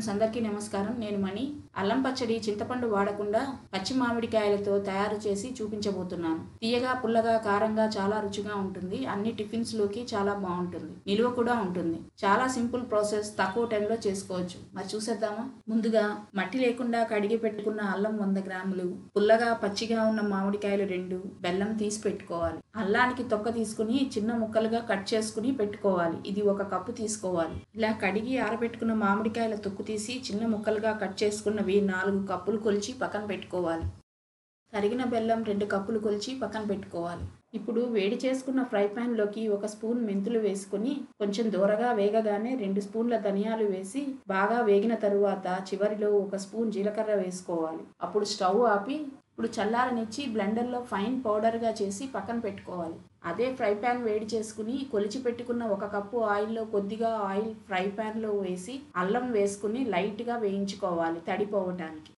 Friends అందరికీ నమస్కారం. నేను మణి. అల్లం పచ్చడి చింతపండు వాడకుండా పచ్చి మామిడికాయలతో తయారు చేసి చూపించబోతున్నాను. తీయగా, పుల్లగా, కారంగా చాలా రుచిగా ఉంటుంది. అన్ని టిఫిన్స్ లోకి చాలా బాగుంటుంది. నిలువ కూడా ఉంటుంది. చాలా సింపుల్ ప్రాసెస్, తక్కువ టైంలో చేసుకోవచ్చు. మరి చూసేద్దామా? ముందుగా మట్టి లేకుండా కడిగి పెట్టుకున్న అల్లం 100 గ్రాములు, పుల్లగా పచ్చిగా ఉన్న మామిడికాయలు 2, బెల్లం తీసి పెట్టుకోవాలి. అల్లానికి తొక్క తీసుకుని చిన్న ముక్కలుగా కట్ చేసుకుని పెట్టుకోవాలి. ఇది 1 కప్పు తీసుకోవాలి. ఇలా కడిగి ఆరబెట్టుకున్న మామిడికాయల తొక్కు తీసి చిన్న ముక్కలుగా కట్ చేసుకున్నవి 4 కప్పులు కొలిచి పక్కన పెట్టుకోవాలి. తరిగిన బెల్లం 2 కప్పులు కొలిచి పక్కన పెట్టుకోవాలి. ఇప్పుడు వేడి చేసుకున్న ఫ్రై ప్యాన్లోకి 1 స్పూన్ మెంతులు వేసుకుని కొంచెం దూరగా వేగగానే 2 స్పూన్ల ధనియాలు వేసి బాగా వేగిన తరువాత చివరిలో 1 స్పూన్ జీలకర్ర వేసుకోవాలి. అప్పుడు స్టవ్ ఆపి ఇప్పుడు చల్లారనిచ్చి బ్లెండర్లో ఫైన్ పౌడర్గా చేసి పక్కన పెట్టుకోవాలి. అదే ఫ్రై ప్యాన్ వేడి చేసుకుని కొలిచి పెట్టుకున్న 1 కప్పు ఆయిల్లో కొద్దిగా ఆయిల్ ఫ్రై ప్యాన్లో వేసి అల్లం వేసుకుని లైట్గా వేయించుకోవాలి తడిపోవటానికి.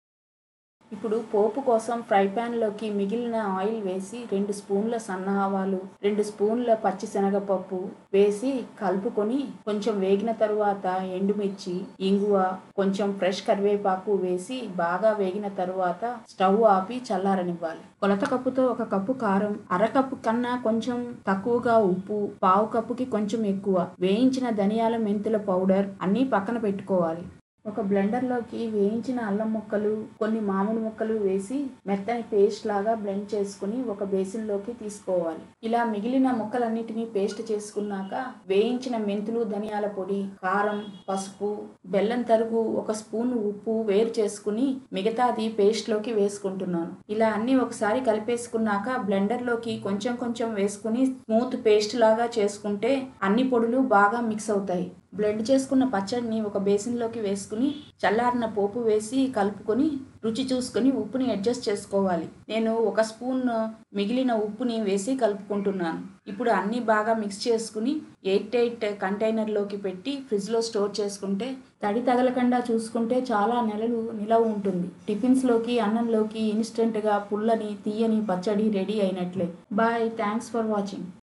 ఇప్పుడు పోపు కోసం ఫ్రై ప్యాన్లోకి మిగిలిన ఆయిల్ వేసి 2 స్పూన్ల సన్న ఆవాలు, 2 స్పూన్ల పచ్చిశనగపప్పు వేసి కలుపుకొని కొంచెం వేగిన తరువాత ఎండుమిర్చి, ఇంగువ, కొంచెం ఫ్రెష్ కరివేపాకు వేసి బాగా వేగిన తరువాత స్టవ్ ఆపి చల్లారనివ్వాలి. కొలత కప్పుతో 1 కప్పు కారం, అరకప్పు కన్నా కొంచెం తక్కువగా ఉప్పు, పావు కప్పుకి కొంచెం ఎక్కువ వేయించిన ధనియాల మెంతుల పౌడర్ అన్నీ పక్కన పెట్టుకోవాలి. ఒక బ్లెండర్లోకి వేయించిన అల్లం ముక్కలు, కొన్ని మామిడి ముక్కలు వేసి మెత్తని పేస్ట్ లాగా బ్లెండ్ చేసుకుని ఒక బేసిన్లోకి తీసుకోవాలి. ఇలా మిగిలిన ముక్కలన్నిటినీ పేస్ట్ చేసుకున్నాక వేయించిన మెంతులు, ధనియాల పొడి, కారం, పసుపు, బెల్లం తరుగు, 1 స్పూన్ ఉప్పు వేరు చేసుకుని మిగతాది పేస్ట్లోకి వేసుకుంటున్నాను. ఇలా అన్ని ఒకసారి కలిపేసుకున్నాక బ్లెండర్లోకి కొంచెం కొంచెం వేసుకుని స్మూత్ పేస్ట్ లాగా చేసుకుంటే అన్ని పొడులు బాగా మిక్స్ అవుతాయి. బ్లెండ్ చేసుకున్న పచ్చడిని ఒక బేసిన్లోకి వేసుకుని చల్లారిన పోపు వేసి కలుపుకొని రుచి చూసుకొని ఉప్పుని అడ్జస్ట్ చేసుకోవాలి. నేను 1 స్పూన్ మిగిలిన ఉప్పుని వేసి కలుపుకుంటున్నాను. ఇప్పుడు అన్నీ బాగా మిక్స్ చేసుకుని ఎయిర్ టైట్ కంటైనర్లోకి పెట్టి ఫ్రిడ్జ్లో స్టోర్ చేసుకుంటే తడి తగలకుండా చూసుకుంటే చాలా నెలలు నిలవ ఉంటుంది. టిఫిన్స్లోకి, అన్నంలోకి ఇన్స్టెంట్గా పుల్లని తీయని పచ్చడి రెడీ అయినట్లే. బాయ్. Thanks for watching.